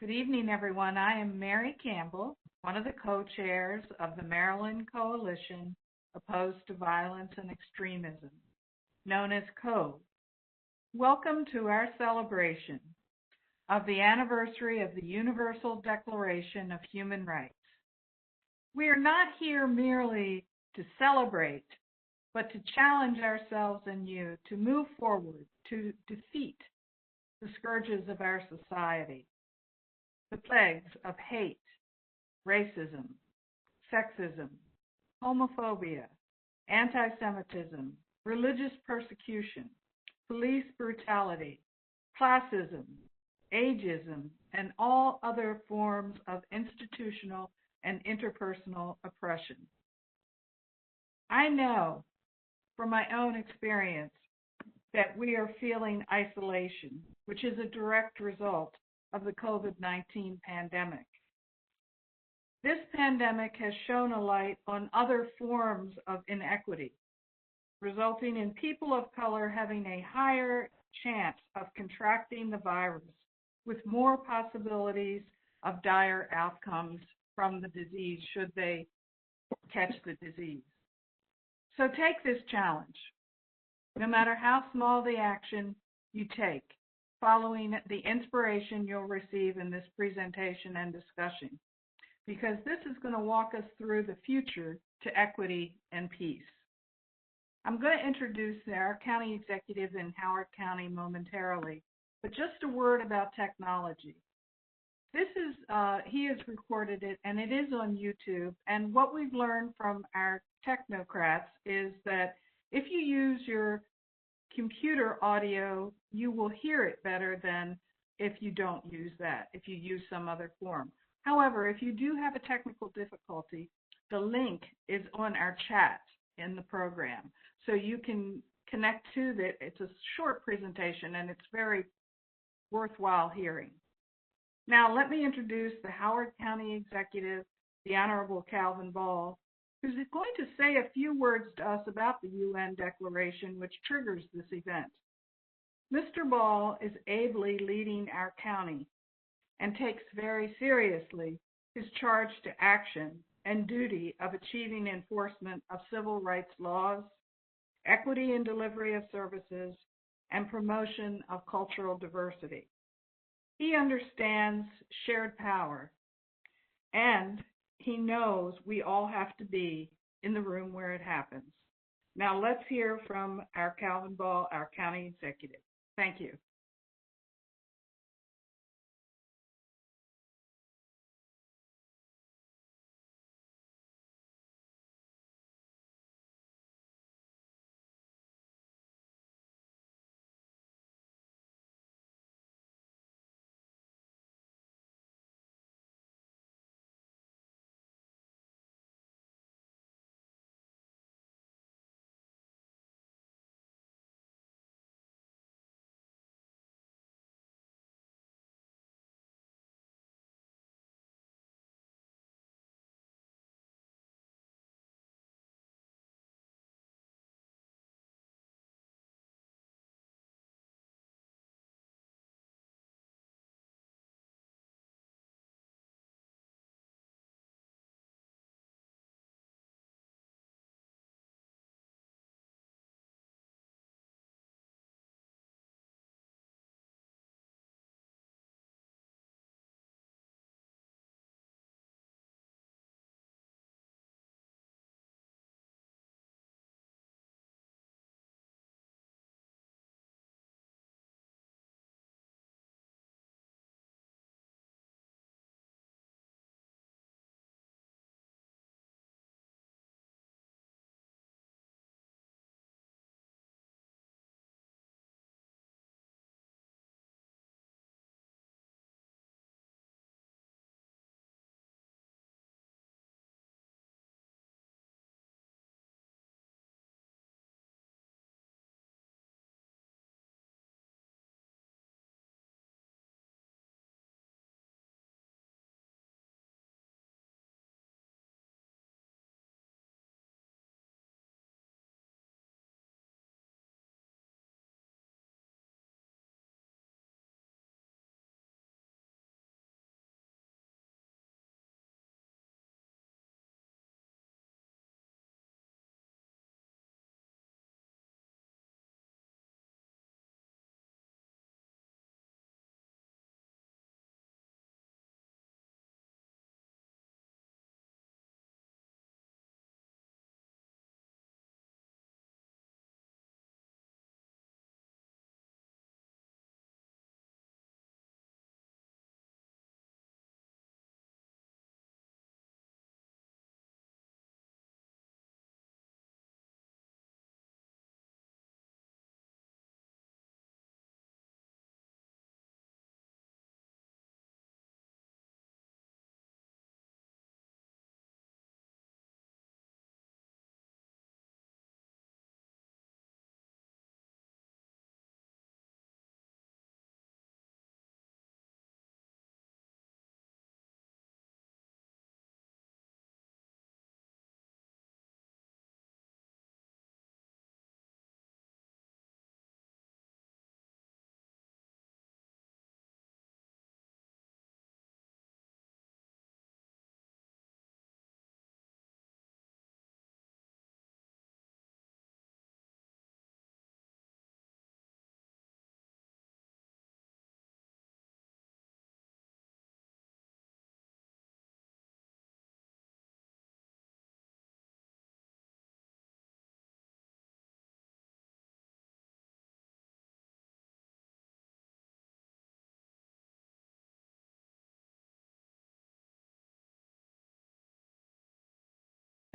Good evening, everyone. I am Mary Campbell, one of the co-chairs of the Maryland Coalition Opposed to Violence and Extremism, known as COVE. Welcome to our celebration of the anniversary of the Universal Declaration of Human Rights. We are not here merely to celebrate, but to challenge ourselves and you to move forward, to defeat the scourges of our society. The plagues of hate, racism, sexism, homophobia, anti-Semitism, religious persecution, police brutality, classism, ageism, and all other forms of institutional and interpersonal oppression. I know from my own experience that we are feeling isolation, which is a direct result of the COVID-19 pandemic. This pandemic has shone a light on other forms of inequity, resulting in people of color having a higher chance of contracting the virus, with more possibilities of dire outcomes from the disease should they catch the disease. So take this challenge. No matter how small the action you take, following the inspiration you'll receive in this presentation and discussion, because this is going to walk us through the future to equity and peace. I'm going to introduce our county executive in Howard County momentarily, but just a word about technology. This is, he has recorded it, and it is on YouTube, and what we've learned from our technocrats is that if you use your computer audio, you will hear it better than if you don't use that, if you use some other form. However, if you do have a technical difficulty, the link is on our chat in the program. So you can connect to it. It's a short presentation and it's very worthwhile hearing. Now let me introduce the Howard County Executive, the Honorable Alvin, who's going to say a few words to us about the UN Declaration, which triggers this event. Mr. Ball is ably leading our county and takes very seriously his charge to action and duty of achieving enforcement of civil rights laws, equity in delivery of services, and promotion of cultural diversity. He understands shared power, and he knows we all have to be in the room where it happens. Now let's hear from our Alvin, our county executive. Thank you.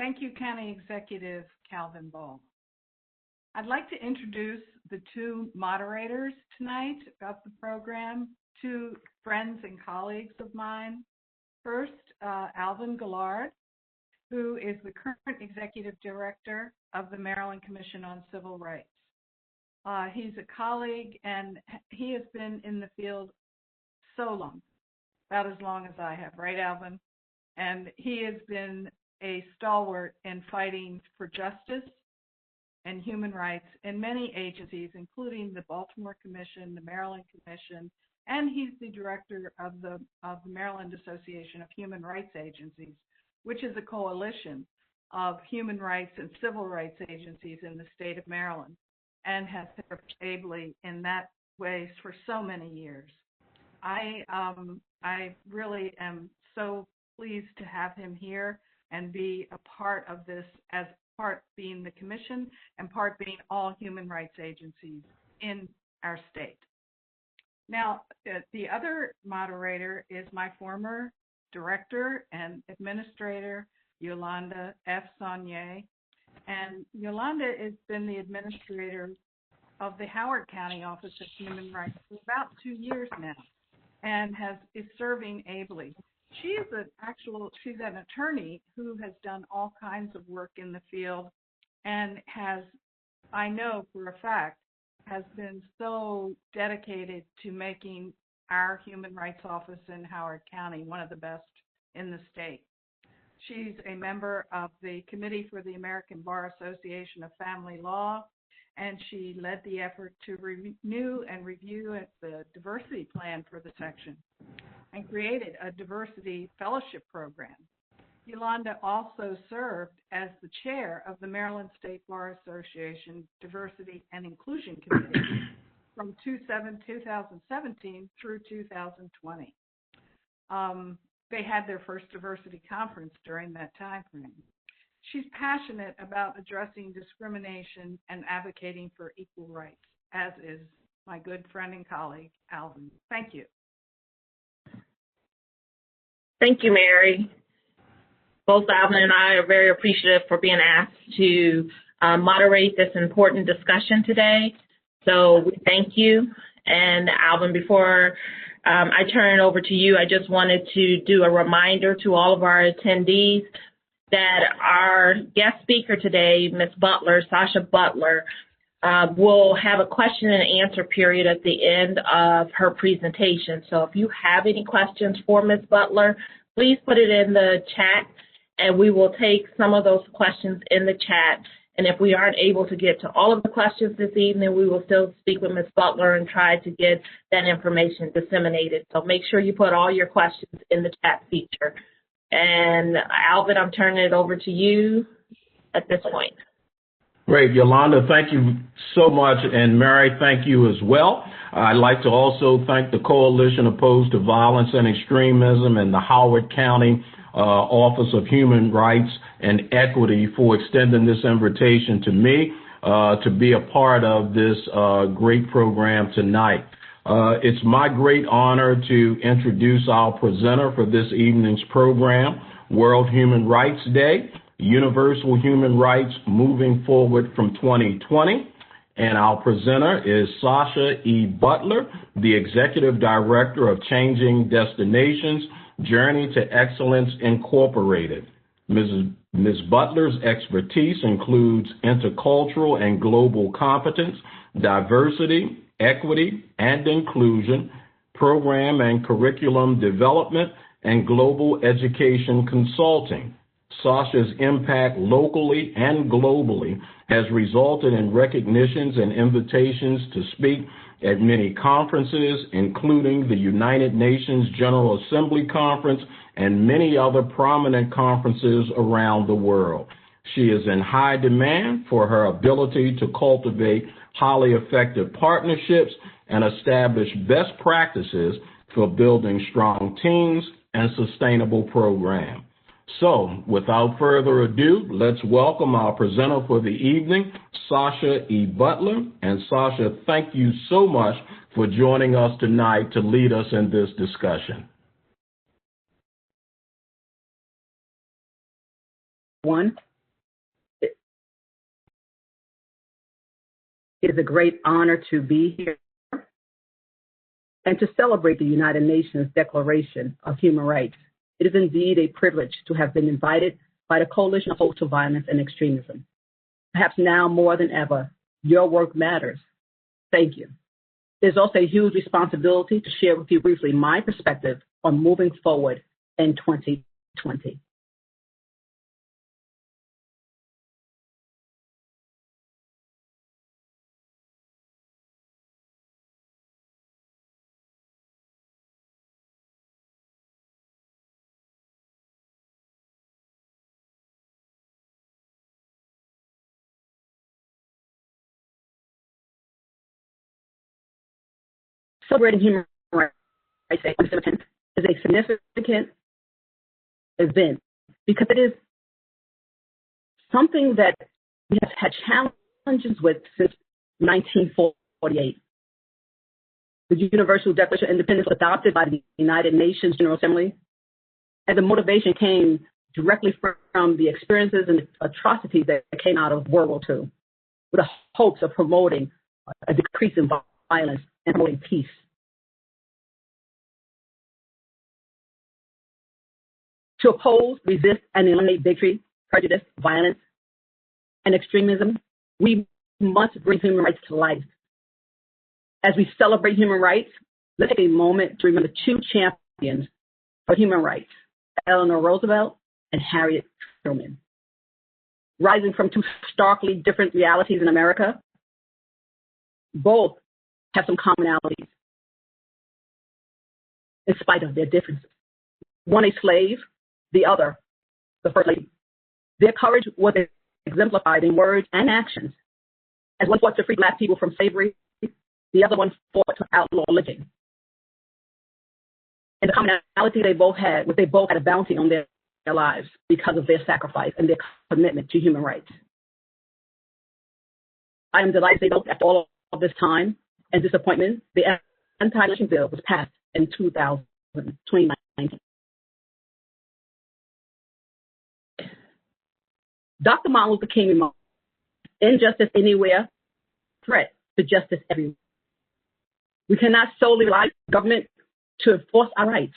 Thank you, County Executive Calvin Ball. I'd like to introduce the two moderators tonight of the program, two friends and colleagues of mine. First, Alvin Gillard, who is the current Executive Director of the Maryland Commission on Civil Rights. He's a colleague, and he has been in the field so long, about as long as I have, right, Alvin? And he has been a stalwart in fighting for justice and human rights in many agencies, including the Baltimore Commission, the Maryland Commission, and he's the director of the Maryland Association of Human Rights Agencies, which is a coalition of human rights and civil rights agencies in the state of Maryland, and has served ably in that way for so many years. I really am so pleased to have him here and be a part of this, as part being the commission and part being all human rights agencies in our state. Now, the other moderator is my former director and administrator, Yolanda F. Saunier. And Yolanda has been the administrator of the Howard County Office of Human Rights for about 2 years now, and is serving ably. She's an attorney who has done all kinds of work in the field, and has, I know for a fact, has been so dedicated to making our Human Rights Office in Howard County one of the best in the state. She's a member of the Committee for the American Bar Association of Family Law, and she led the effort to renew and review the diversity plan for the section and created a diversity fellowship program. Yolanda also served as the chair of the Maryland State Bar Association Diversity and Inclusion Committee from 2017 through 2020. They had their first diversity conference during that time frame. She's passionate about addressing discrimination and advocating for equal rights, as is my good friend and colleague, Alvin. Thank you. Thank you, Mary. Both Alvin and I are very appreciative for being asked to moderate this important discussion today. So we thank you. And Alvin, before I turn it over to you, I just wanted to do a reminder to all of our attendees that our guest speaker today, Ms. Butler, Sasha Butler, will have a question and answer period at the end of her presentation. So if you have any questions for Ms. Butler, please put it in the chat, and we will take some of those questions in the chat. And if we aren't able to get to all of the questions this evening, we will still speak with Ms. Butler and try to get that information disseminated. So make sure you put all your questions in the chat feature. And Alvin, I'm turning it over to you at this point. Great, Yolanda, thank you so much, and Mary, thank you as well. I'd like to also thank the Coalition Opposed to Violence and Extremism and the Howard County Office of Human Rights and Equity for extending this invitation to me to be a part of this great program tonight. It's my great honor to introduce our presenter for this evening's program, World Human Rights Day, Universal Human Rights Moving Forward from 2020. And our presenter is Sasha E. Butler, the Executive Director of Changing Destinations, Journey to Excellence Incorporated. Ms. Butler's expertise includes intercultural and global competence, diversity, equity, and inclusion, program and curriculum development, and global education consulting. Sasha's impact locally and globally has resulted in recognitions and invitations to speak at many conferences, including the United Nations General Assembly Conference and many other prominent conferences around the world. She is in high demand for her ability to cultivate highly effective partnerships and establish best practices for building strong teams and sustainable programs. So, without further ado, let's welcome our presenter for the evening, Sasha E. Butler. And Sasha, thank you so much for joining us tonight to lead us in this discussion. It is a great honor to be here and to celebrate the United Nations Declaration of Human Rights. It is indeed a privilege to have been invited by the Coalition Opposed to Violence and Extremism. Perhaps now more than ever, your work matters. Thank you. There's also a huge responsibility to share with you briefly my perspective on moving forward in 2020. Celebrating human rights is a significant event because it is something that we have had challenges with since 1948. The Universal Declaration of Independence was adopted by the United Nations General Assembly, and the motivation came directly from the experiences and atrocities that came out of World War II, with the hopes of promoting a decrease in violence and promoting peace. To oppose, resist, and eliminate bigotry, prejudice, violence, and extremism, we must bring human rights to life. As we celebrate human rights, let's take a moment to remember two champions for human rights, Eleanor Roosevelt and Harriet Truman. Rising from two starkly different realities in America, both have some commonalities in spite of their differences. One a slave, the other the first lady. Their courage was exemplified in words and actions. As one fought to free Black people from slavery, the other one fought to outlaw lynching. And the commonality they both had was they both had a bounty on their lives because of their sacrifice and their commitment to human rights. I am delighted they both, after all of this time and disappointment, the anti-lynching bill was passed in 2019. Dr. Martin Luther King remarked, "Injustice anywhere, threat to justice everywhere." We cannot solely rely on government to enforce our rights.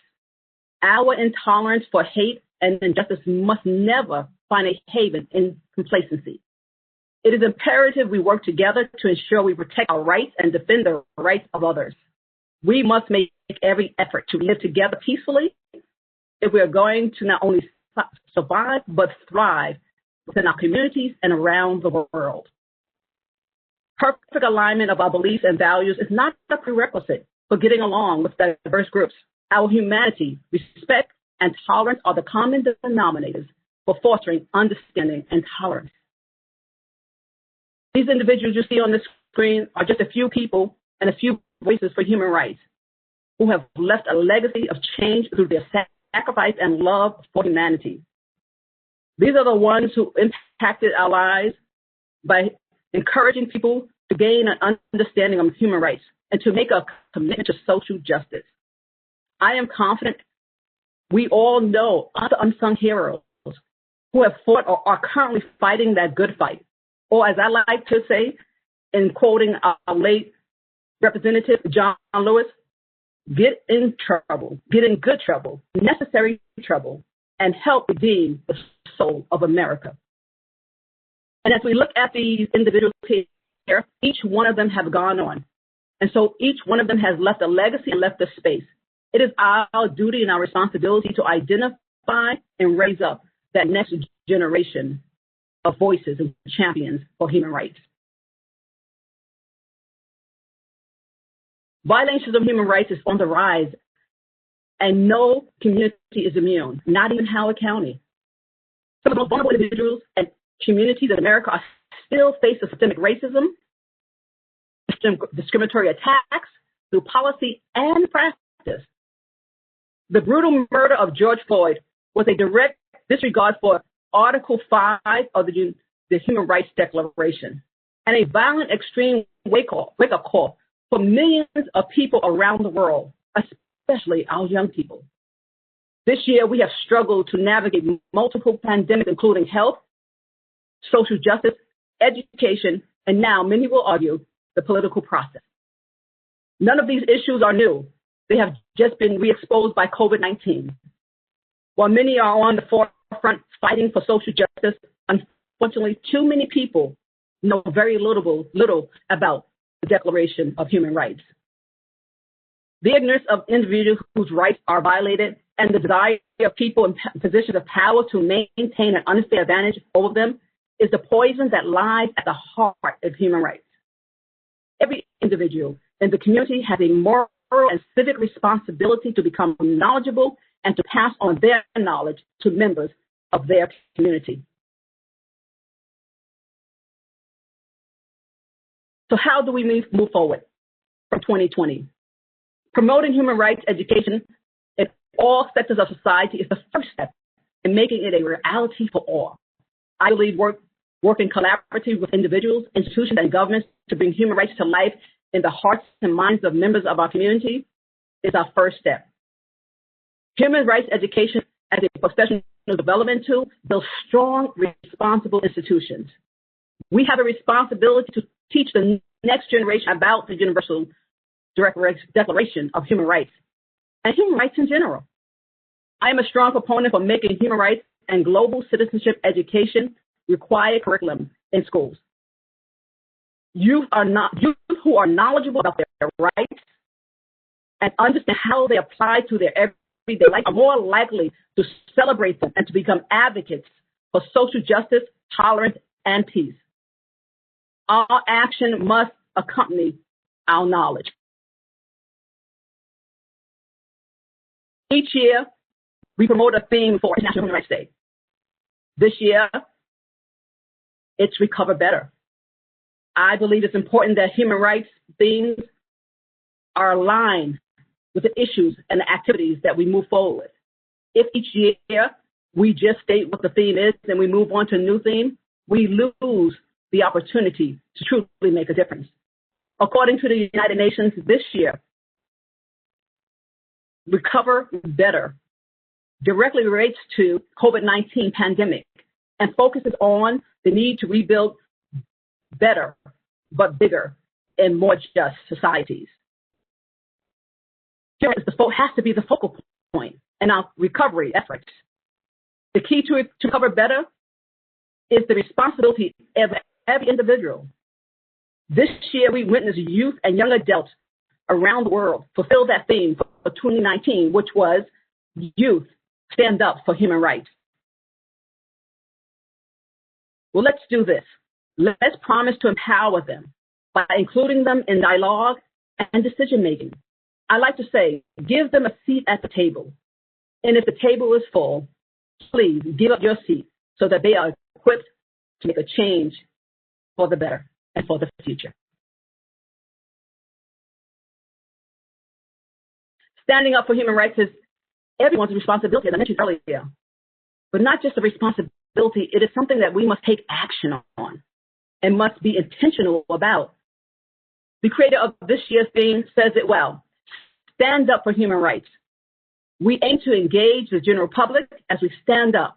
Our intolerance for hate and injustice must never find a haven in complacency. It is imperative we work together to ensure we protect our rights and defend the rights of others. We must make every effort to live together peacefully if we are going to not only survive but thrive within our communities and around the world. Perfect alignment of our beliefs and values is not a prerequisite for getting along with diverse groups. Our humanity, respect, and tolerance are the common denominators for fostering understanding and tolerance. These individuals you see on the screen are just a few people and a few voices for human rights who have left a legacy of change through their sacrifice and love for humanity. These are the ones who impacted our lives by encouraging people to gain an understanding of human rights and to make a commitment to social justice. I am confident we all know other unsung heroes who have fought or are currently fighting that good fight. Or as I like to say, in quoting our late Representative John Lewis, get in trouble, get in good trouble, necessary trouble, and help redeem the soul of America. And as we look at these individuals here, each one of them have gone on. And so each one of them has left a legacy and left a space. It is our duty and our responsibility to identify and raise up that next generation of voices and champions for human rights. Violations of human rights is on the rise, and no community is immune, not even Howard County. Some of the most vulnerable individuals and communities in America are still facing systemic racism, discriminatory attacks through policy and practice. The brutal murder of George Floyd was a direct disregard for Article 5 of the Human Rights Declaration and a violent extreme wake-up call for millions of people around the world, especially our young people. This year, we have struggled to navigate multiple pandemics, including health, social justice, education, and now many will argue the political process. None of these issues are new. They have just been re-exposed by COVID-19. While many are on the forefront fighting for social justice, unfortunately, too many people know very little about the Declaration of Human Rights. The ignorance of individuals whose rights are violated and the desire of people in positions of power to maintain an unfair advantage over them is the poison that lies at the heart of human rights. Every individual in the community has a moral and civic responsibility to become knowledgeable and to pass on their knowledge to members of their community. So how do we move forward from 2020? Promoting human rights education in all sectors of society is the first step in making it a reality for all. I believe working collaboratively with individuals, institutions, and governments to bring human rights to life in the hearts and minds of members of our community is our first step. Human rights education as a professional development tool builds strong, responsible institutions. We have a responsibility to teach the next generation about the Universal Declaration of Human Rights and human rights in general. I am a strong proponent for making human rights and global citizenship education required curriculum in schools. Youth who are knowledgeable about their rights and understand how they apply to their everyday life are more likely to celebrate them and to become advocates for social justice, tolerance, and peace. Our action must accompany our knowledge. Each year, we promote a theme for International Human Rights Day. This year, it's Recover Better. I believe it's important that human rights themes are aligned with the issues and the activities that we move forward with. If each year we just state what the theme is and we move on to a new theme, we lose the opportunity to truly make a difference. According to the United Nations this year, Recover Better directly relates to COVID-19 pandemic and focuses on the need to rebuild better, but bigger and more just societies. Here has to be the focal point in our recovery efforts. The key to recover better is the responsibility of every individual. This year, we witnessed youth and young adults around the world fulfill that theme for 2019, which was Youth Stand Up for Human Rights. Well, let's do this. Let's promise to empower them by including them in dialogue and decision-making. I like to say, give them a seat at the table. And if the table is full, please give up your seat so that they are equipped to make a change for the better and for the future. Standing up for human rights is everyone's responsibility, as I mentioned earlier. But not just a responsibility, it is something that we must take action on and must be intentional about. The creator of this year's theme says it well. Stand up for human rights. We aim to engage the general public as we stand up.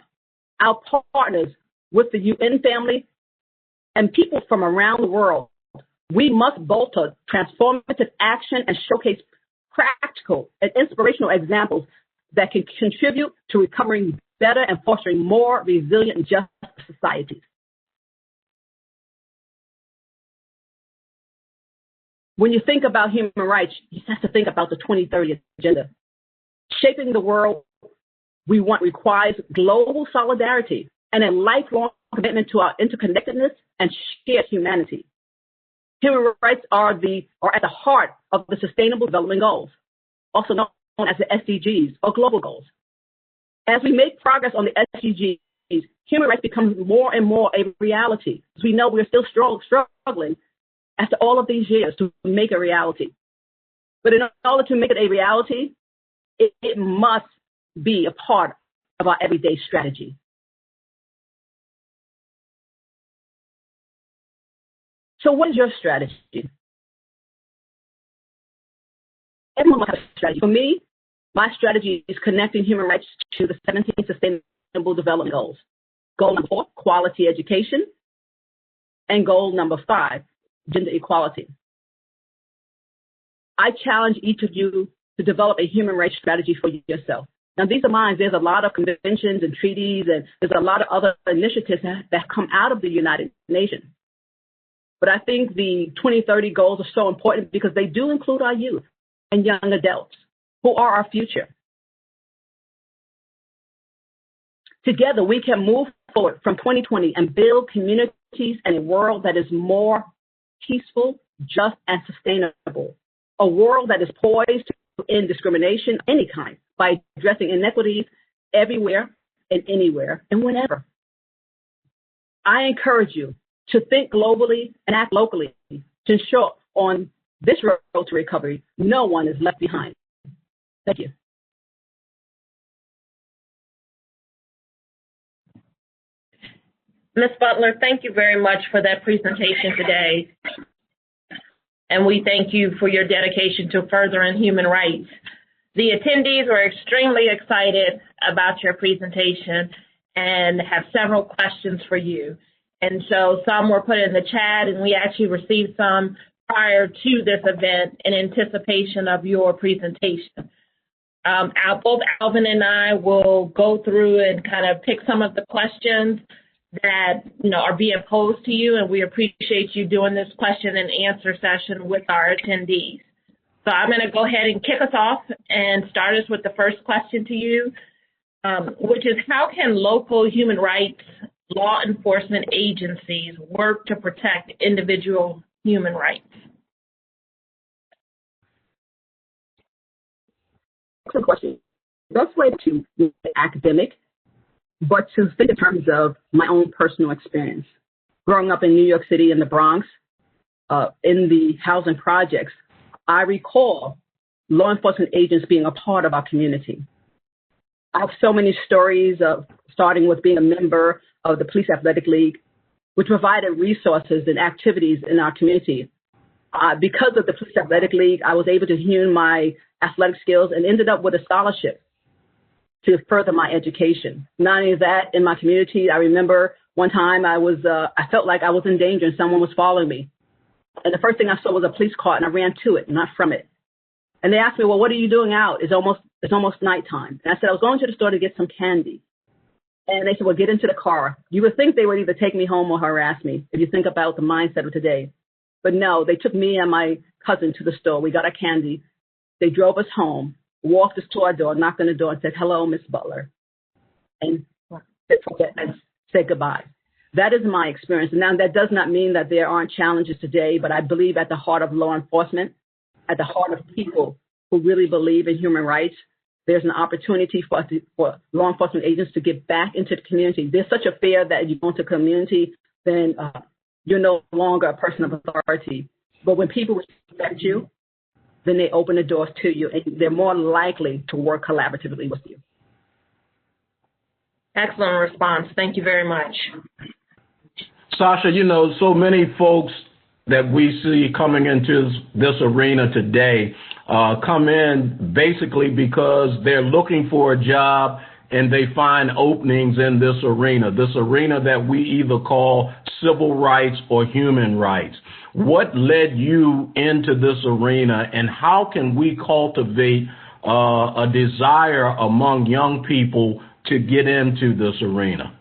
Our partners with the UN family and people from around the world, we must bolster transformative action and showcase practical and inspirational examples that can contribute to recovering better and fostering more resilient and just societies. When you think about human rights, you have to think about the 2030 agenda. Shaping the world we want requires global solidarity and a lifelong commitment to our interconnectedness and shared humanity. Human rights are at the heart of the Sustainable Development Goals, also known as the SDGs or global goals. As we make progress on the SDGs, human rights become more and more a reality. As we know, we're still struggling after all of these years to make a reality. But in order to make it a reality, it must be a part of our everyday strategy. So what is your strategy? Everyone must have a strategy. For me, my strategy is connecting human rights to the 17 Sustainable Development Goals. Goal number 4, quality education. And goal number 5, gender equality. I challenge each of you to develop a human rights strategy for yourself. Now, these are mine. There's a lot of conventions and treaties, and there's a lot of other initiatives that come out of the United Nations. But I think the 2030 goals are so important because they do include our youth and young adults who are our future. Together, we can move forward from 2020 and build communities and a world that is more peaceful, just, and sustainable. A world that is poised to end discrimination of any kind by addressing inequities everywhere and anywhere and whenever. I encourage you to think globally and act locally to ensure on this road to recovery, no one is left behind. Thank you. Ms. Butler, thank you very much for that presentation today. And we thank you for your dedication to furthering human rights. The attendees were extremely excited about your presentation and have several questions for you. And so some were put in the chat, and we actually received some prior to this event in anticipation of your presentation. Both Alvin and I will go through and kind of pick some of the questions that are being posed to you, and we appreciate you doing this question and answer session with our attendees. So I'm going to go ahead and kick us off and start us with the first question to you, which is how can local human rights law enforcement agencies work to protect individual human rights? Excellent question. Best way to be academic, but to think in terms of my own personal experience. Growing up in New York City in the Bronx, in the housing projects, I recall law enforcement agents being a part of our community. I have so many stories of starting with being a member of the Police Athletic League, which provided resources and activities in our community. Because of the Police Athletic League, I was able to hone my athletic skills and ended up with a scholarship to further my education. Not only that, in my community, I remember one time I felt like I was in danger and someone was following me. And the first thing I saw was a police car, and I ran to it, not from it. And they asked me, well, what are you doing out? It's almost nighttime. And I said, I was going to the store to get some candy. And they said, well, get into the car. You would think they would either take me home or harass me, if you think about the mindset of today. But no, they took me and my cousin to the store. We got our candy. They drove us home, walked us to our door, knocked on the door, and said, hello, Miss Butler, and said goodbye. That is my experience. Now, that does not mean that there aren't challenges today, but I believe at the heart of law enforcement, at the heart of people who really believe in human rights, there's an opportunity for law enforcement agents to get back into the community. There's such a fear that you go into community, then you're no longer a person of authority. But when people respect you, then they open the doors to you, and they're more likely to work collaboratively with you. Excellent response. Thank you very much. Sasha, so many folks that we see coming into this arena today come in basically because they're looking for a job and they find openings in this arena that we either call civil rights or human rights. What led you into this arena, and how can we cultivate a desire among young people to get into this arena?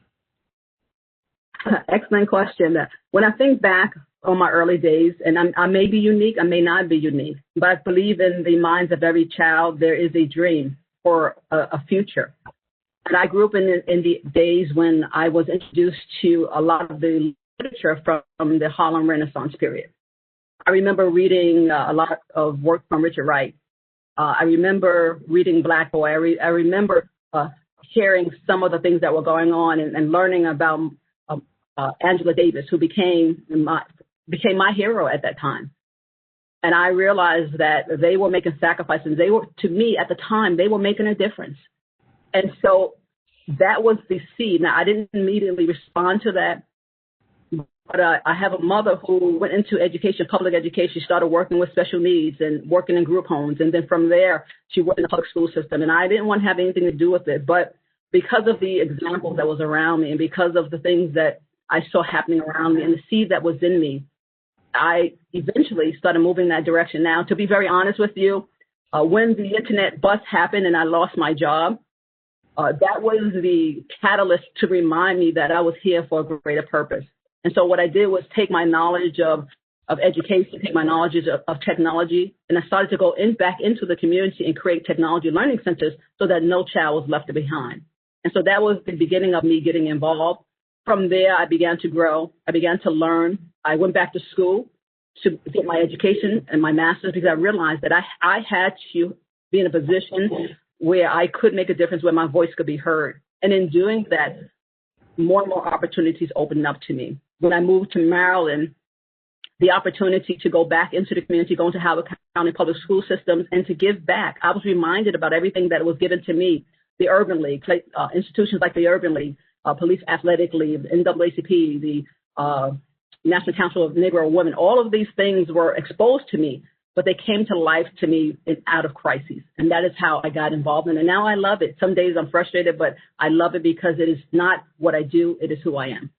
Excellent question. When I think back on my early days, and I may be unique, I may not be unique, but I believe in the minds of every child, there is a dream for a future. And I grew up in the days when I was introduced to a lot of the literature from the Harlem Renaissance period. I remember reading a lot of work from Richard Wright. I remember reading Black Boy. I remember hearing some of the things that were going on and learning about Angela Davis, who became my hero at that time. And I realized that they were making sacrifices. To me, at the time, they were making a difference. And so that was the seed. Now, I didn't immediately respond to that, but I have a mother who went into education, public education. She started working with special needs and working in group homes. And then from there, she worked in the public school system. And I didn't want to have anything to do with it. But because of the example that was around me and because of the things that I saw happening around me and the seed that was in me, I eventually started moving in that direction. Now, to be very honest with you, when the internet bust happened and I lost my job, that was the catalyst to remind me that I was here for a greater purpose. And so what I did was take my knowledge of education, take my knowledge of technology, and I started to go back into the community and create technology learning centers so that no child was left behind. And so that was the beginning of me getting involved. From there, I began to grow. I began to learn. I went back to school to get my education and my master's because I realized that I had to be in a position where I could make a difference, where my voice could be heard. And in doing that, more and more opportunities opened up to me. When I moved to Maryland, the opportunity to go back into the community, go into Howard County public school systems, and to give back, I was reminded about everything that was given to me, the Urban League, institutions like the Urban League, Police Athletic League, NAACP, the National Council of Negro Women. All of these things were exposed to me, but they came to life to me out of crises. And that is how I got involved in it. And now I love it. Some days I'm frustrated, but I love it because it is not what I do, it is who I am.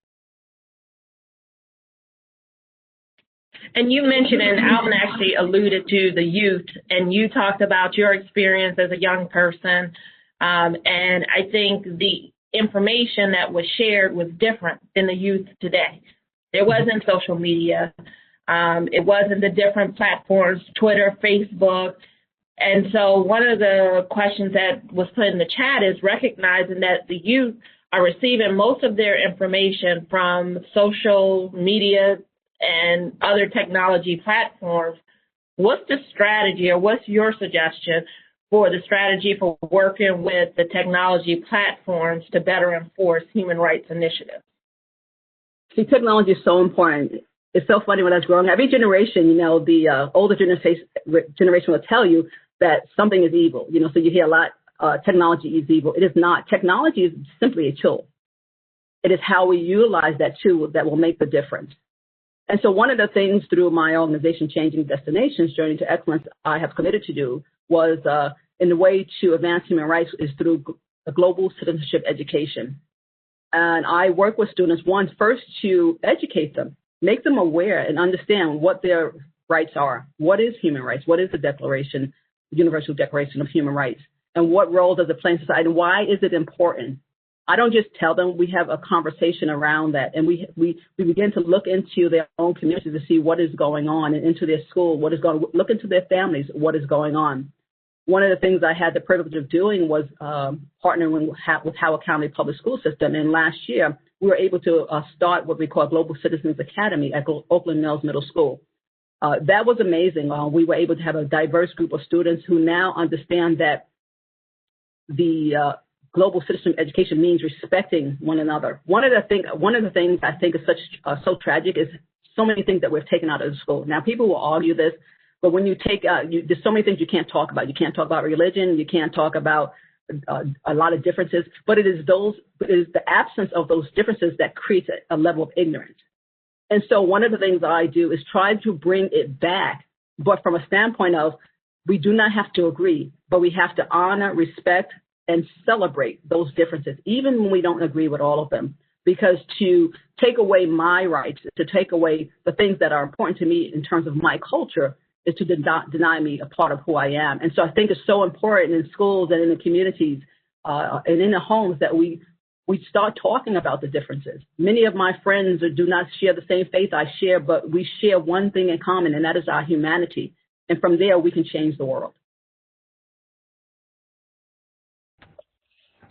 And you mentioned, and Alvin actually alluded to the youth, and you talked about your experience as a young person. And I think the information that was shared was different than the youth today. There wasn't social media. It wasn't the different platforms, Twitter, Facebook. And so one of the questions that was put in the chat is recognizing that the youth are receiving most of their information from social media and other technology platforms. What's the strategy, or what's your suggestion for the strategy for working with the technology platforms to better enforce human rights initiatives? See, technology is so important. It's so funny when I was growing up. Every generation, you know, the older generation will tell you that something is evil. You know, so you hear a lot, technology is evil. It is not. Technology is simply a tool. It is how we utilize that tool that will make the difference. And so one of the things through my organization, Changing Destinations, Journey to Excellence, I have committed to do was, in the way to advance human rights is through a global citizenship education. And I work with students, first to educate them, make them aware and understand what their rights are. What is human rights? What is the Universal Declaration of Human Rights? And what role does it play in society? And why is it important? I don't just tell them, we have a conversation around that. And we begin to look into their own communities to see what is going on, and into their school, look into their families, what is going on. One of the things I had the privilege of doing was partnering with Howard County Public School System. And last year, we were able to start what we call Global Citizens Academy at Oakland Mills Middle School. That was amazing. We were able to have a diverse group of students who now understand that the global citizen education means respecting one another. One of the things I think is so tragic is so many things that we've taken out of the school. Now, people will argue this, but when you take there's so many things you can't talk about. You can't talk about religion. You can't talk about a lot of differences. But it is the absence of those differences that creates a level of ignorance. And so one of the things that I do is try to bring it back, but from a standpoint of we do not have to agree, but we have to honor, respect, and celebrate those differences, even when we don't agree with all of them. Because to take away my rights, to take away the things that are important to me in terms of my culture, is to deny me a part of who I am. And so I think it's so important in schools and in the communities and in the homes that we start talking about the differences. Many of my friends do not share the same faith I share, but we share one thing in common, and that is our humanity. And from there, we can change the world.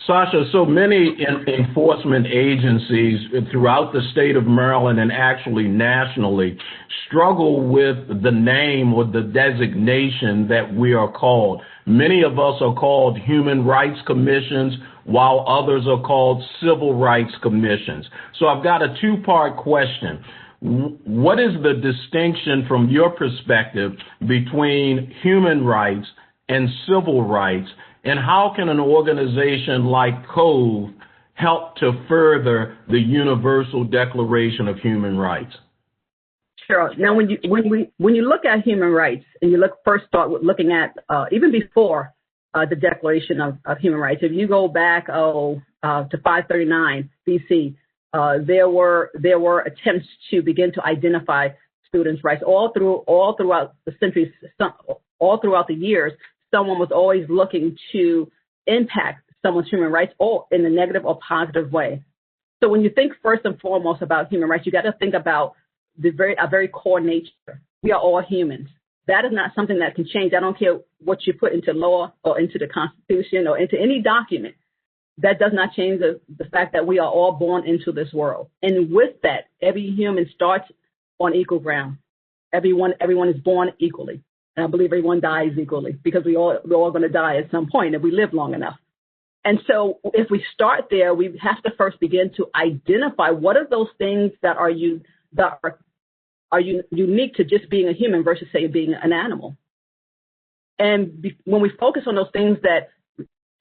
Sasha, so many enforcement agencies throughout the state of Maryland and actually nationally struggle with the name or the designation that we are called. Many of us are called human rights commissions, while others are called civil rights commissions. So I've got a two-part question. What is the distinction from your perspective between human rights and civil rights? And how can an organization like COVE help to further the Universal Declaration of Human Rights? Sure. Now, when you look at human rights, and you start with looking at even before the Declaration of Human Rights, if you go back to 539 BC, there were attempts to begin to identify students' rights. All throughout the centuries, all throughout the years, someone was always looking to impact someone's human rights, or in a negative or positive way. So when you think first and foremost about human rights, you got to think about a very core nature. We are all humans. That is not something that can change. I don't care what you put into law or into the Constitution or into any document. That does not change the fact that we are all born into this world. And with that, every human starts on equal ground. Everyone is born equally. And I believe everyone dies equally, because we're all going to die at some point if we live long enough. And so if we start there, we have to first begin to identify what are those things that are unique to just being a human versus, say, being an animal. And when we focus on those things that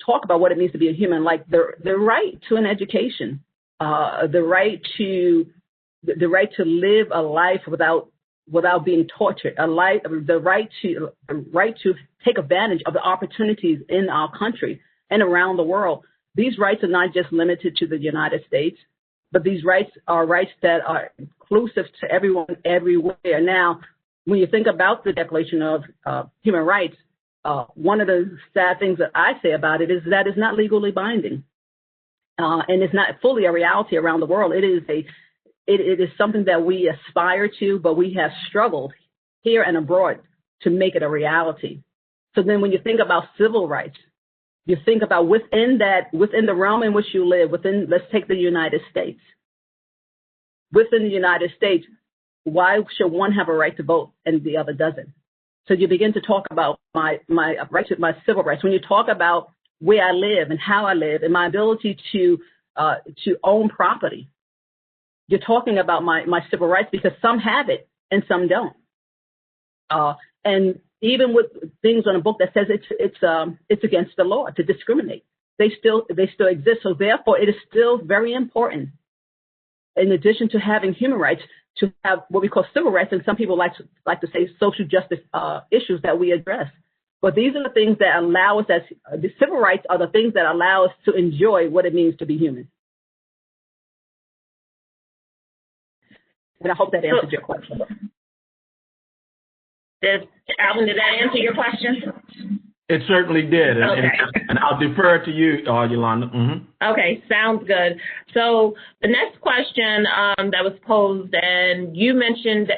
talk about what it means to be a human, like the right to an education, the right to live a life without being tortured, the right to take advantage of the opportunities in our country and around the world. These rights are not just limited to the United States, but these rights are rights that are inclusive to everyone everywhere. Now, when you think about the Declaration of Human Rights, one of the sad things that I say about it is that it's not legally binding, and it's not fully a reality around the world. It is something that we aspire to, but we have struggled here and abroad to make it a reality. So then when you think about civil rights, you think about within the realm in which you live, let's take the United States. Within the United States, why should one have a right to vote and the other doesn't? So you begin to talk about my civil rights. When you talk about where I live and how I live and my ability to own property, you're talking about my civil rights, because some have it and some don't. And even with things on a book that says it's against the law to discriminate, they still exist. So therefore, it is still very important, in addition to having human rights, to have what we call civil rights, and some people like to say social justice issues that we address. But these are the things that allow us, the civil rights are the things that allow us to enjoy what it means to be human. And I hope that answered your question. Alvin, did that answer your question? It certainly did. Okay. And I'll defer to you, Yolanda. Mm-hmm. Okay, sounds good. So the next question that was posed, and you mentioned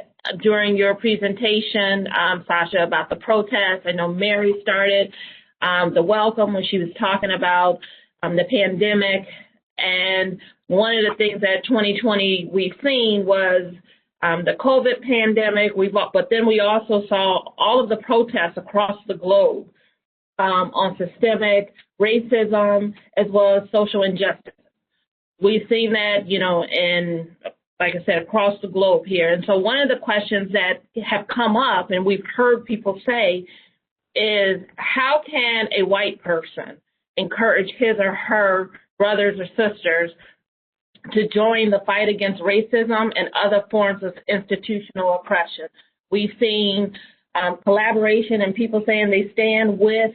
during your presentation, Sasha, about the protests. I know Mary started the welcome when she was talking about the pandemic. And one of the things that 2020 we've seen was the COVID pandemic, but then we also saw all of the protests across the globe on systemic racism as well as social injustice. We've seen that, in, like I said, across the globe here. And so one of the questions that have come up, and we've heard people say, is how can a white person encourage his or her brothers or sisters to join the fight against racism and other forms of institutional oppression? We've seen collaboration and people saying they stand with,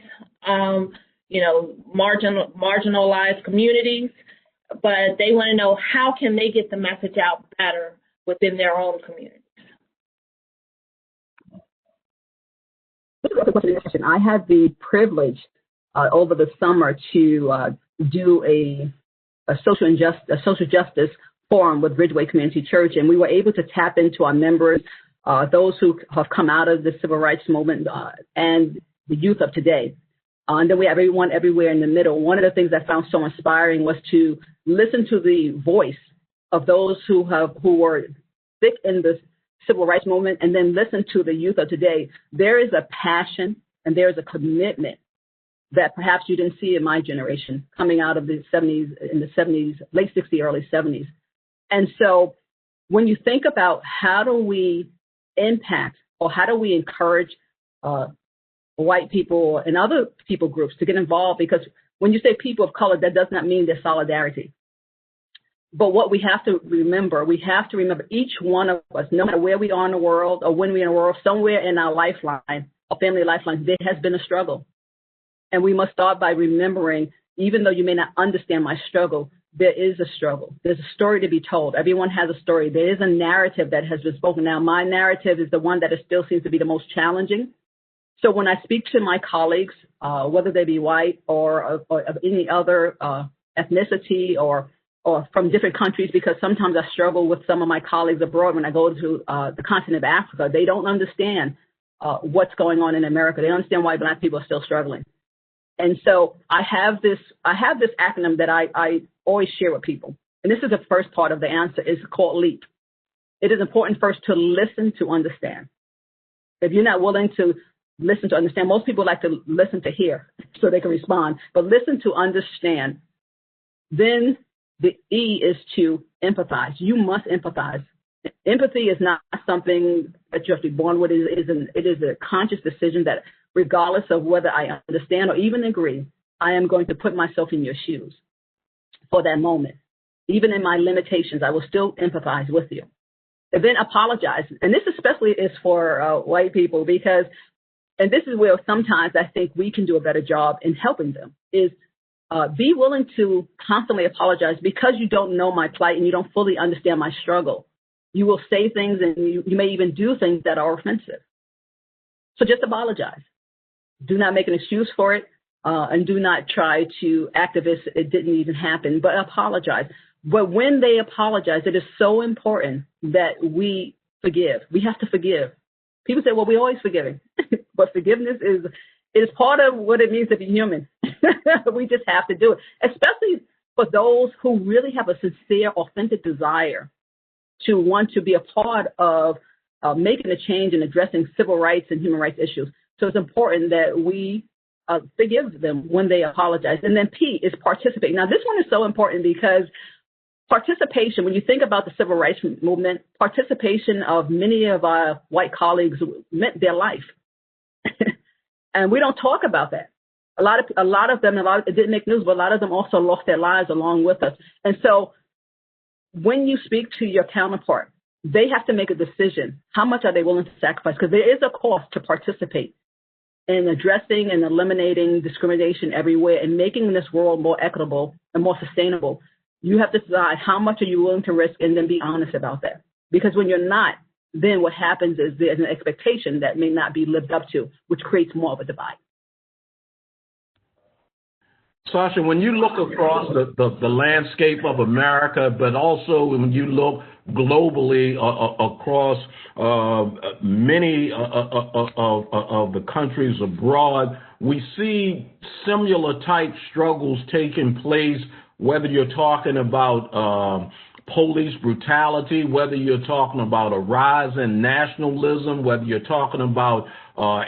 marginalized communities, but they want to know how can they get the message out better within their own communities. I had the privilege over the summer to do a social justice forum with Ridgeway Community Church, and we were able to tap into our members, those who have come out of the civil rights movement, and the youth of today. And then we have everyone everywhere in the middle. One of the things I found so inspiring was to listen to the voice of those who were thick in the civil rights movement, and then listen to the youth of today. There is a passion and there is a commitment that perhaps you didn't see in my generation coming out of the 70s, late 60s, early 70s. And so when you think about how do we impact or how do we encourage white people and other people groups to get involved, because when you say people of color, that does not mean there's solidarity. But what we have to remember each one of us, no matter where we are in the world or when we're in the world, somewhere in our lifeline, our family lifeline, there has been a struggle. And we must start by remembering, even though you may not understand my struggle, there is a struggle. There's a story to be told. Everyone has a story. There is a narrative that has been spoken. Now, my narrative is the one that still seems to be the most challenging. So when I speak to my colleagues, whether they be white or of any other ethnicity or from different countries, because sometimes I struggle with some of my colleagues abroad when I go to the continent of Africa. They don't understand what's going on in America. They don't understand why Black people are still struggling. And so I have this acronym that I always share with people. And this is the first part of the answer. It's called LEAP. It is important first to listen to understand. If you're not willing to listen to understand, most people like to listen to hear so they can respond, but listen to understand. Then the E is to empathize. You must empathize. Empathy is not something that you have to be born with. It is a conscious decision that regardless of whether I understand or even agree, I am going to put myself in your shoes for that moment. Even in my limitations, I will still empathize with you. And then apologize. And this especially is for white people because, and this is where sometimes I think we can do a better job in helping them, is be willing to constantly apologize because you don't know my plight and you don't fully understand my struggle. You will say things and you may even do things that are offensive. So just apologize. Do not make an excuse for it, and do not try to act as if it didn't even happen, but apologize. But when they apologize, it is so important that we forgive. We have to forgive. People say, well, we're always forgiving. But forgiveness is part of what it means to be human. We just have to do it, especially for those who really have a sincere, authentic desire to want to be a part of making a change and addressing civil rights and human rights issues. So it's important that we forgive them when they apologize. And then P is participate. Now, this one is so important because participation, when you think about the civil rights movement, participation of many of our white colleagues meant their life. And we don't talk about that. A lot of them, it didn't make news, but a lot of them also lost their lives along with us. And so when you speak to your counterpart, they have to make a decision. How much are they willing to sacrifice? Because there is a cost to participate in addressing and eliminating discrimination everywhere and making this world more equitable and more sustainable. You have to decide how much are you willing to risk and then be honest about that. Because when you're not, then what happens is there's an expectation that may not be lived up to, which creates more of a divide. Sasha, when you look across the landscape of America, but also when you look globally across many of the countries abroad, we see similar type struggles taking place, whether you're talking about police brutality, whether you're talking about a rise in nationalism, whether you're talking about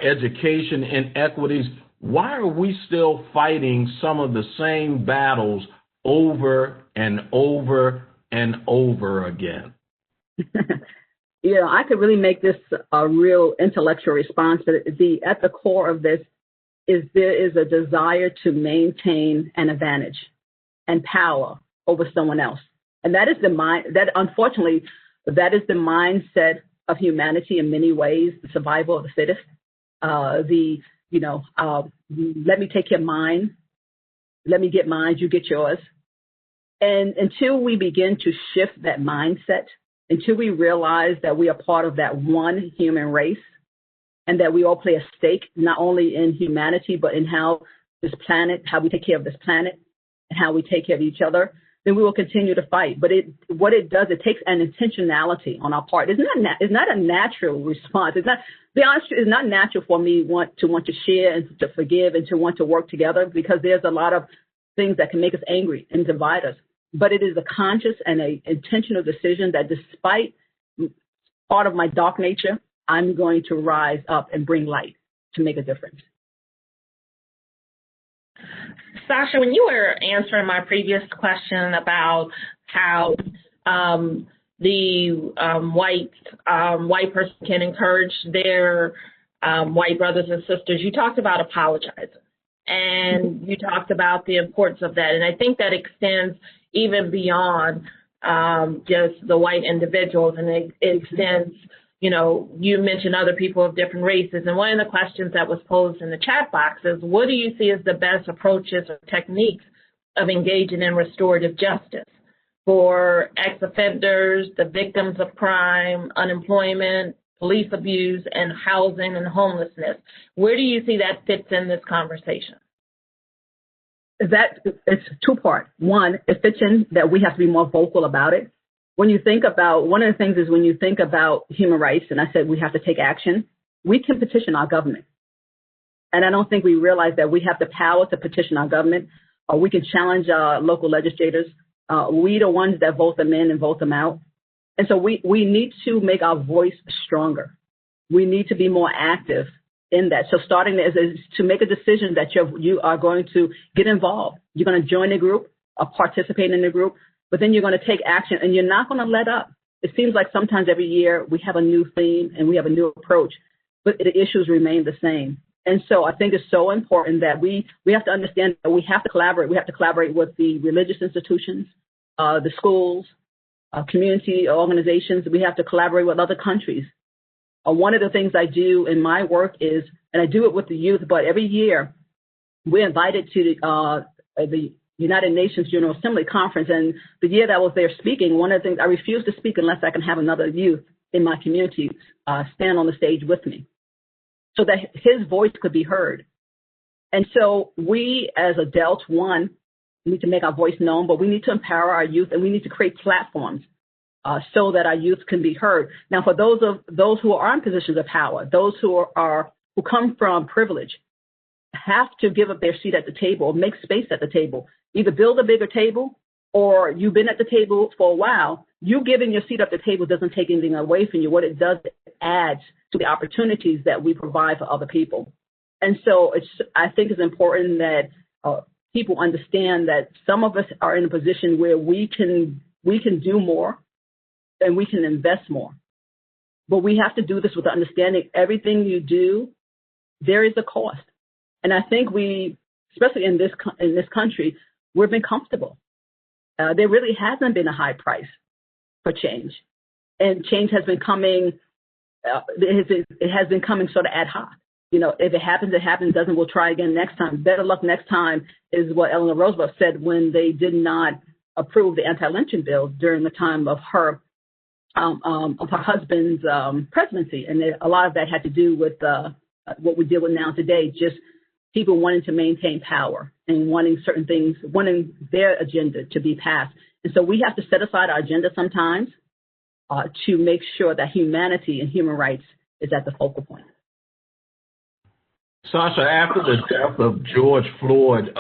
education inequities. Why are we still fighting some of the same battles over and over and over again? I could really make this a real intellectual response, but at the core of this is there is a desire to maintain an advantage and power over someone else. And that is unfortunately, that is the mindset of humanity in many ways, the survival of the fittest, let me take your mine, let me get mine, you get yours. And until we begin to shift that mindset, until we realize that we are part of that one human race and that we all play a stake, not only in humanity, but in how we take care of this planet and how we take care of each other, then we will continue to fight. But what it does, it takes an intentionality on our part. It's not a natural response. It's not natural for me to want to share and to forgive and to want to work together because there's a lot of things that can make us angry and divide us. But it is a conscious and an intentional decision that despite part of my dark nature, I'm going to rise up and bring light to make a difference. Sasha, when you were answering my previous question about how the white person can encourage their white brothers and sisters, you talked about apologizing, and you talked about the importance of that. And I think that extends even beyond just the white individuals, and it extends, you mentioned other people of different races. And one of the questions that was posed in the chat box is, what do you see as the best approaches or techniques of engaging in restorative justice for ex-offenders, the victims of crime, unemployment, police abuse, and housing and homelessness. Where do you see that fits in this conversation? That it's two-part. One, it fits in that we have to be more vocal about it. When you think about, one of the things is when you think about human rights, and I said we have to take action, we can petition our government. And I don't think we realize that we have the power to petition our government. We can challenge our local legislators. We the ones that vote them in and vote them out. And so we need to make our voice stronger. We need to be more active in that. So starting is to make a decision that you are going to get involved. You're going to join a group, participate in the group, but then you're going to take action and you're not going to let up. It seems like sometimes every year we have a new theme and we have a new approach, but the issues remain the same. And so I think it's so important that we have to understand that we have to collaborate. We have to collaborate with the religious institutions, the schools, community organizations. We have to collaborate with other countries. One of the things I do in my work is, and I do it with the youth, but every year we're invited to the United Nations General Assembly Conference. And the year that I was there speaking, one of the things, I refuse to speak unless I can have another youth in my community stand on the stage with me, so that his voice could be heard. And so we as adults, one, need to make our voice known, but we need to empower our youth and we need to create platforms so that our youth can be heard. Now, for those who are in positions of power, those who come from privilege, have to give up their seat at the table or make space at the table. Either build a bigger table or you've been at the table for a while. You giving your seat at the table doesn't take anything away from you. What it does, it adds to the opportunities that we provide for other people. And so I think it's important that people understand that some of us are in a position where we can do more and we can invest more. But we have to do this with the understanding everything you do, there is a cost. And I think we, especially in this country, we've been comfortable. There really hasn't been a high price for change. And change has been coming, it has been coming sort of ad hoc. You know, if it happens, it happens. Doesn't, we'll try again next time. Better luck next time is what Eleanor Roosevelt said when they did not approve the anti-lynching bill during the time of her husband's presidency. And a lot of that had to do with what we deal with now today, just people wanting to maintain power and wanting certain things, wanting their agenda to be passed. And so we have to set aside our agenda sometimes to make sure that humanity and human rights is at the focal point. Sasha, after the death of George Floyd,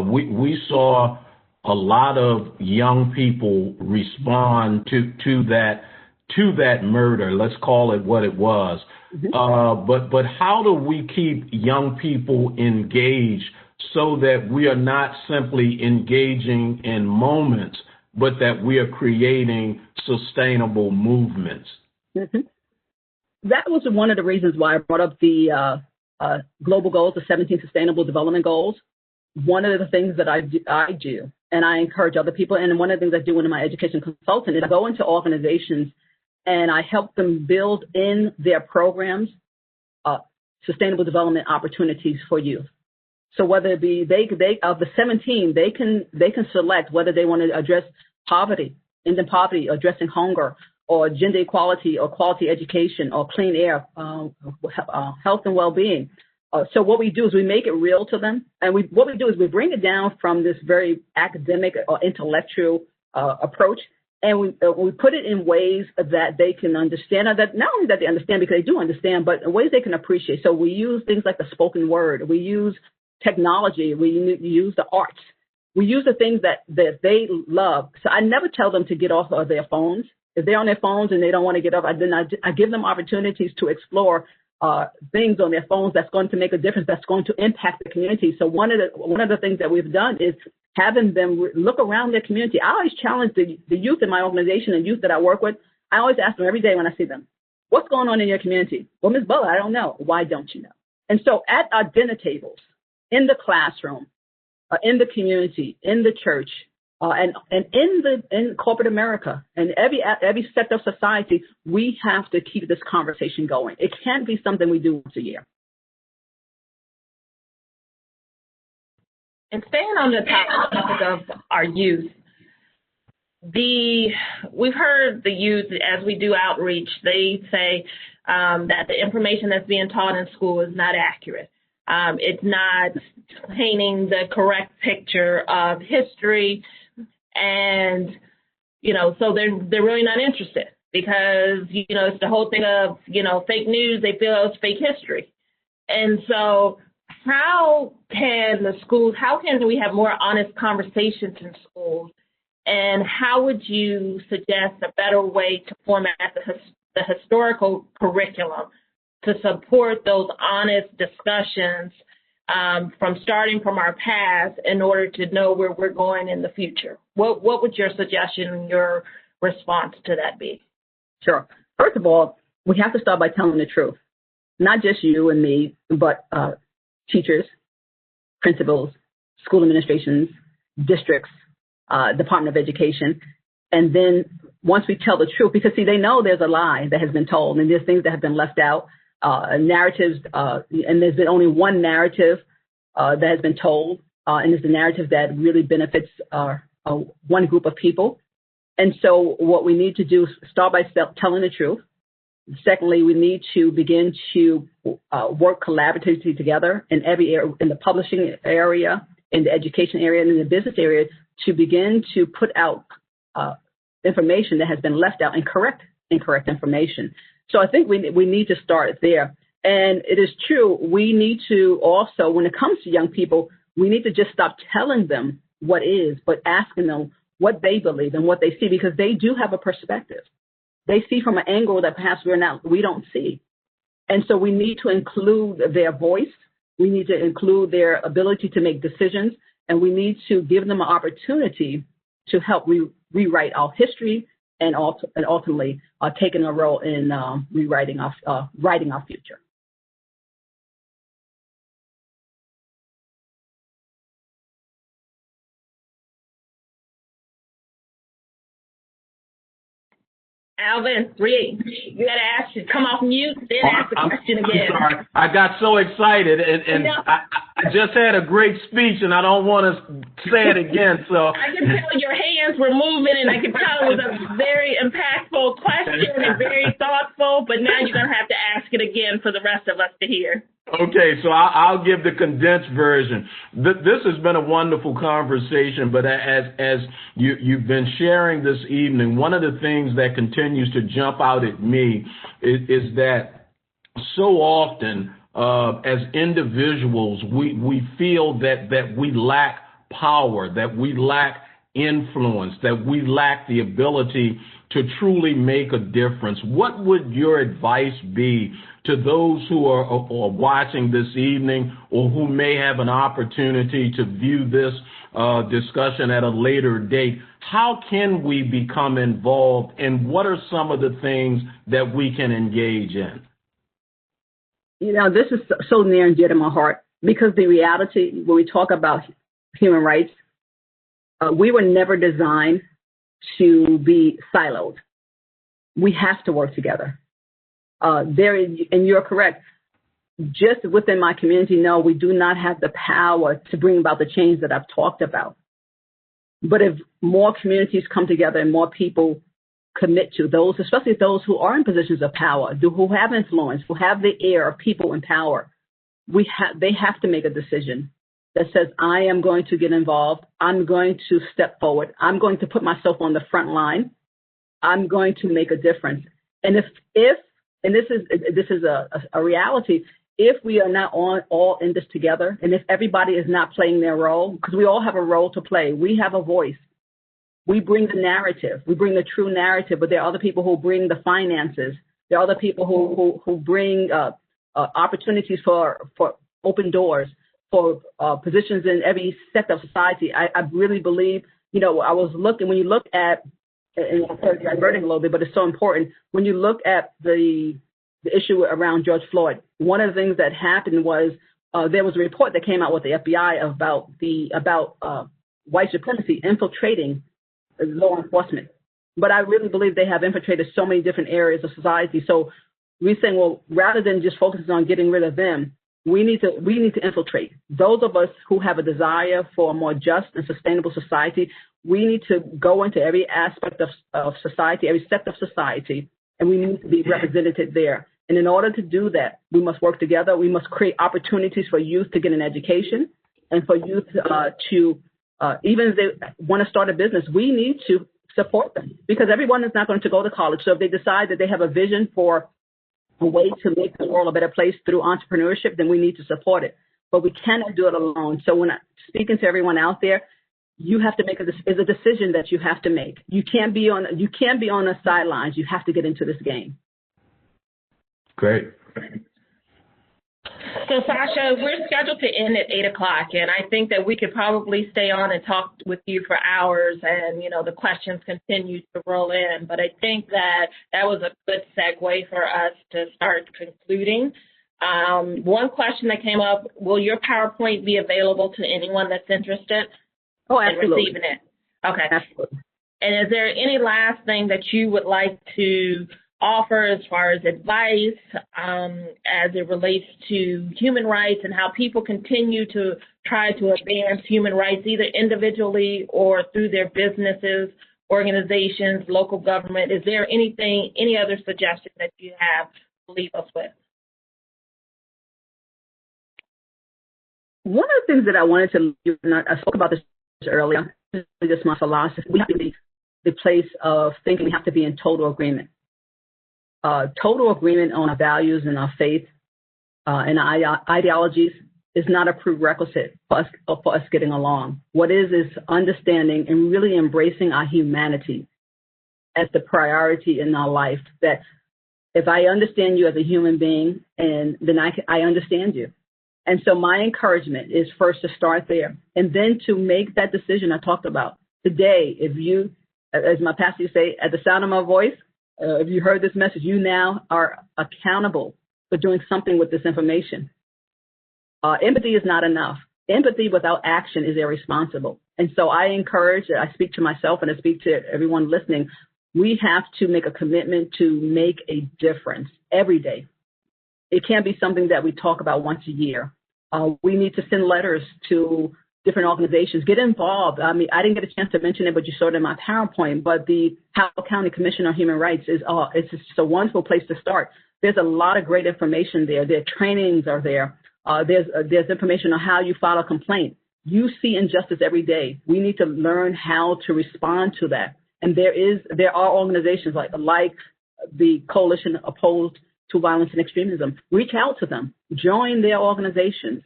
we saw a lot of young people respond to that murder. Let's call it what it was. Mm-hmm. But how do we keep young people engaged so that we are not simply engaging in moments, but that we are creating sustainable movements? Mm-hmm. That was one of the reasons why I brought up the global goals, the 17 Sustainable Development Goals. One of the things that I do, and I encourage other people, and one of the things I do in my education consultant is I go into organizations and I help them build in their programs sustainable development opportunities for youth. So whether it be they of the 17, they can select whether they want to address poverty, ending poverty, addressing hunger, or gender equality, or quality education, or clean air, health and well-being. So what we do is we make it real to them, and what we do is we bring it down from this very academic or intellectual approach, and we put it in ways that they can understand, or that not only that they understand because they do understand, but in ways they can appreciate. So we use things like the spoken word, we use technology, we use the arts, we use the things that they love. So I never tell them to get off of their phones. If they're on their phones and they don't want to get up, I give them opportunities to explore things on their phones that's going to make a difference, that's going to impact the community. So one of the things that we've done is having them look around their community. I always challenge the youth in my organization and youth that I work with. I always ask them every day when I see them, what's going on in your community? Well, Ms. Butler, I don't know. Why don't you know? And so at our dinner tables, in the classroom, in the community, in the church, and in corporate America and every sector of society, we have to keep this conversation going. It can't be something we do once a year. And staying on the topic of our youth, we've heard the youth, as we do outreach, they say that the information that's being taught in school is not accurate. It's not painting the correct picture of history, and so they're really not interested because it's the whole thing of fake news. They feel it's fake history, and so how can we have more honest conversations in schools? And how would you suggest a better way to format the historical curriculum to support those honest discussions starting from our past in order to know where we're going in the future? What would your suggestion and your response to that be? Sure. First of all, we have to start by telling the truth. Not just you and me, but teachers, principals, school administrations, districts, Department of Education. And then once we tell the truth, because, see, they know there's a lie that has been told and there's things that have been left out, narratives, and there's been only one narrative that has been told, and it's the narrative that really benefits one group of people. And so what we need to do is start by telling the truth. Secondly, we need to begin to work collaboratively together in every area, in the publishing area, in the education area, and in the business area, to begin to put out information that has been left out and correct incorrect information. So I think we need to start there. And it is true, we need to also, when it comes to young people, we need to just stop telling them what is, but asking them what they believe and what they see, because they do have a perspective. They see from an angle that perhaps we don't see. And so we need to include their voice. We need to include their ability to make decisions, and we need to give them an opportunity to help rewrite our history and ultimately taking a role in writing our future. Alvin, you got to come off mute, then ask the question again. I'm sorry. I got so excited, and I just had a great speech, and I don't want to say it again. So I can tell your hands were moving, and I can tell it was a very impactful question and very thoughtful, but now you're going to have to ask it again for the rest of us to hear. Okay, so I'll give the condensed version. This has been a wonderful conversation, but as you've been sharing this evening, one of the things that continues to jump out at me is that so often as individuals, we feel that we lack power, that we lack influence, that we lack the ability to truly make a difference. What would your advice be to those who are watching this evening or who may have an opportunity to view this discussion at a later date? How can we become involved, and what are some of the things that we can engage in? This is so near and dear to my heart, because the reality, when we talk about human rights, we were never designed to be siloed. We have to work together. And you're correct. Just within my community, no, we do not have the power to bring about the change that I've talked about. But if more communities come together and more people commit to those, especially those who are in positions of power, who have influence, who have the air of people in power, they have to make a decision that says, I am going to get involved. I'm going to step forward. I'm going to put myself on the front line. I'm going to make a difference. And if this is a reality, if we are not all in this together, and if everybody is not playing their role, because we all have a role to play, we have a voice. We bring the narrative. We bring the true narrative, but there are other people who bring the finances. There are other people who bring opportunities for open doors, for positions in every sector of society. I really believe, I was looking, when you look at, and I'm diverting a little bit, but it's so important, when you look at the issue around George Floyd, one of the things that happened was there was a report that came out with the FBI about white supremacy infiltrating law enforcement. But I really believe they have infiltrated so many different areas of society. So we're saying, well, rather than just focusing on getting rid of them, we need to infiltrate. Those of us who have a desire for a more just and sustainable society, we need to go into every aspect of society, every sector of society, and we need to be represented there. And in order to do that, we must work together. We must create opportunities for youth to get an education, and for youth to even if they want to start a business, we need to support them, because everyone is not going to go to college. So if they decide that they have a vision for a way to make the world a better place through entrepreneurship, then we need to support it. But we cannot do it alone. So when I'm speaking to everyone out there, you have to make a decision that you have to make. You can't be on the sidelines. You have to get into this game. Great. So, Sasha, we're scheduled to end at 8 o'clock, and I think that we could probably stay on and talk with you for hours, and, you know, the questions continue to roll in. But I think that was a good segue for us to start concluding. One question that came up, will your PowerPoint be available to anyone that's interested in receiving it? Okay. Absolutely. And is there any last thing that you would like to offer as far as advice as it relates to human rights and how people continue to try to advance human rights, either individually or through their businesses, organizations, local government? Is there any other suggestion that you have to leave us with? One of the things that I wanted to, I spoke about this earlier, just my philosophy, we have to be the place of thinking we have to be in total agreement. Total agreement on our values and our faith and our ideologies is not a prerequisite for us getting along. What is understanding and really embracing our humanity as the priority in our life. That if I understand you as a human being, and then I understand you. And so my encouragement is first to start there, and then to make that decision I talked about today. If you, as my pastor used to say, at the sound of my voice, if you heard this message, you now are accountable for doing something with this information. Empathy is not enough. Empathy without action is irresponsible. And so I speak to myself and I speak to everyone listening, we have to make a commitment to make a difference every day. It can't be something that we talk about once a year. We need to send letters to different organizations, get involved. I mean, I didn't get a chance to mention it, but you saw it in my PowerPoint, but the HOCO County Commission on Human Rights it's just a wonderful place to start. There's a lot of great information there. Their trainings are there. There's information on how you file a complaint. You see injustice every day. We need to learn how to respond to that. And there are organizations like the Coalition Opposed to Violence and Extremism. Reach out to them. Join their organizations.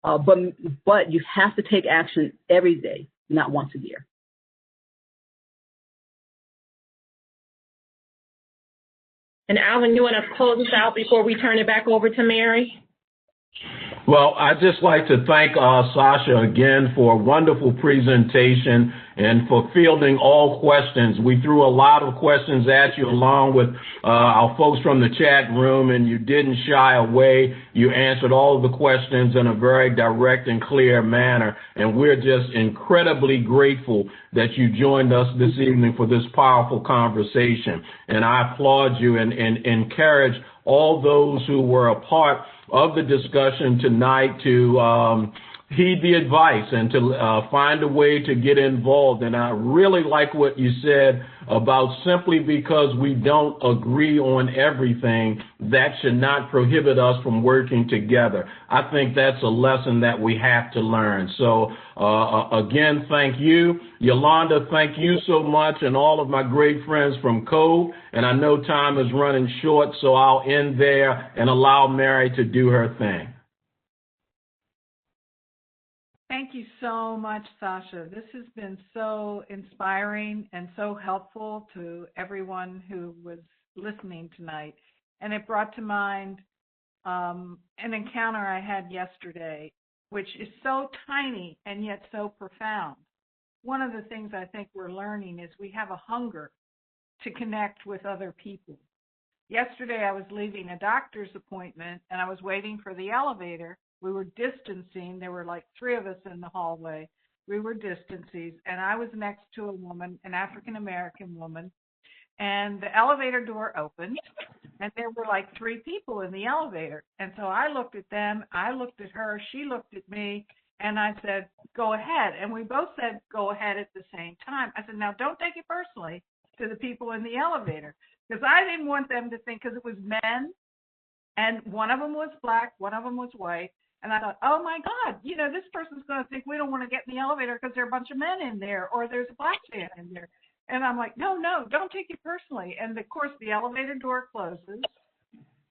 But you have to take action every day, not once a year. And Alvin, you want to close us out before we turn it back over to Mary? Well, I'd just like to thank Sasha again for a wonderful presentation and for fielding all questions. We threw a lot of questions at you along with our folks from the chat room, and you didn't shy away. You answered all of the questions in a very direct and clear manner, and we're just incredibly grateful that you joined us this evening for this powerful conversation. And I applaud you and encourage all those who were a part of the discussion tonight to heed the advice and to find a way to get involved. And I really like what you said about simply because we don't agree on everything, that should not prohibit us from working together. I think that's a lesson that we have to learn. So again, thank you. Yolanda, thank you so much, and all of my great friends from COVE. And I know time is running short, so I'll end there and allow Mary to do her thing. Thank you so much, Sasha. This has been so inspiring and so helpful to everyone who was listening tonight. And it brought to mind an encounter I had yesterday, which is so tiny and yet so profound. One of the things I think we're learning is we have a hunger to connect with other people. Yesterday, I was leaving a doctor's appointment, and I was waiting for the elevator. We were distancing. There were like 3 of us in the hallway. We were distancing, and I was next to a woman, an African-American woman, and the elevator door opened, and there were like 3 people in the elevator. And so I looked at them, I looked at her, she looked at me, and I said, go ahead. And we both said, go ahead at the same time. I said, now don't take it personally to the people in the elevator, because I didn't want them to think, because it was men, and one of them was black, one of them was white. And I thought, oh my God, you know, this person's going to think we don't want to get in the elevator because there are a bunch of men in there, or there's a black man in there. And I'm like, no, don't take it personally. And of course, the elevator door closes,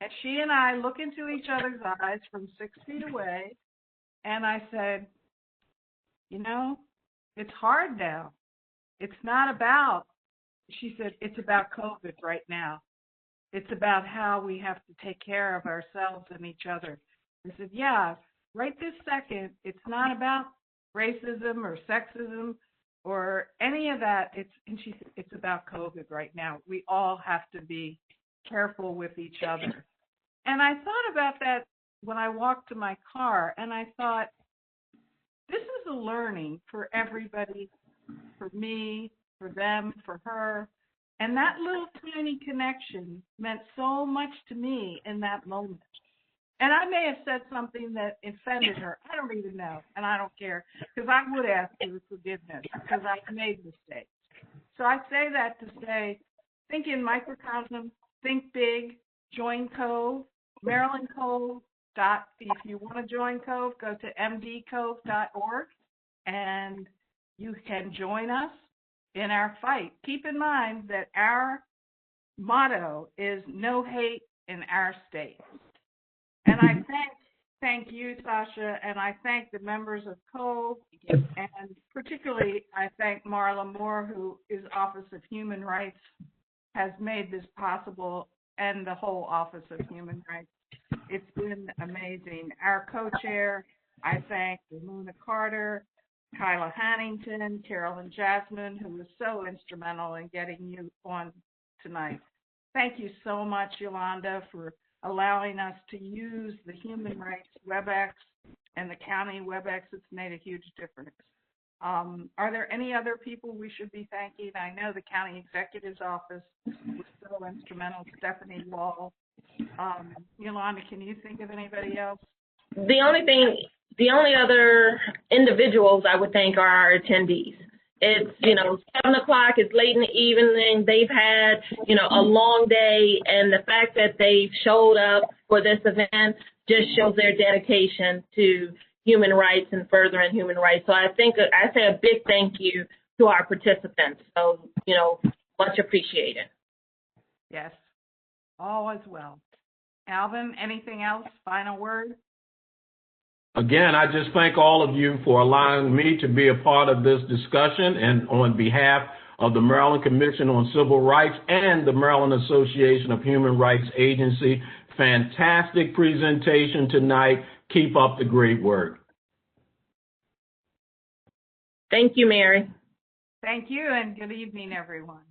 and she and I look into each other's eyes from 6 feet away. And I said, you know, it's hard now. It's not about, she said, it's about COVID right now. It's about how we have to take care of ourselves and each other. I said, yeah, right this second, it's not about racism or sexism or any of that. And she said, it's about COVID right now. We all have to be careful with each other. And I thought about that when I walked to my car, and I thought, this is a learning for everybody, for me, for them, for her. And that little tiny connection meant so much to me in that moment. And I may have said something that offended her. I don't even know, and I don't care, because I would ask for forgiveness, because I've made mistakes. So I say that to say, think in microcosm, think big, join COVE, Maryland COVE. If you want to join COVE, go to mdcove.org, and you can join us in our fight. Keep in mind that our motto is no hate in our state. And I thank you, Sasha, and I thank the members of COVE, and particularly I thank Marla Moore, who is Office of Human Rights, has made this possible, and the whole Office of Human Rights. It's been amazing. Our co-chair, I thank Ramona Carter, Kyla Hannington, Carolyn Jasmine, who was so instrumental in getting you on tonight. Thank you so much, Yolanda, for allowing us to use the Human Rights Webex and the county Webex. It's made a huge difference. Are there any other people we should be thanking? I know the county executive's office was so instrumental, Stephanie Wall. Yolanda, can you think of anybody else? The only other individuals I would thank are our attendees. It's, 7 o'clock, it's late in the evening, they've had, a long day, and the fact that they've showed up for this event just shows their dedication to human rights and furthering human rights. So I say a big thank you to our participants. So, much appreciated. Yes, all is well. Alvin, anything else? Final word? Again, I just thank all of you for allowing me to be a part of this discussion, and on behalf of the Maryland Commission on Civil Rights and the Maryland Association of Human Rights Agency, fantastic presentation tonight. Keep up the great work. Thank you, Mary. Thank you, and good evening, everyone.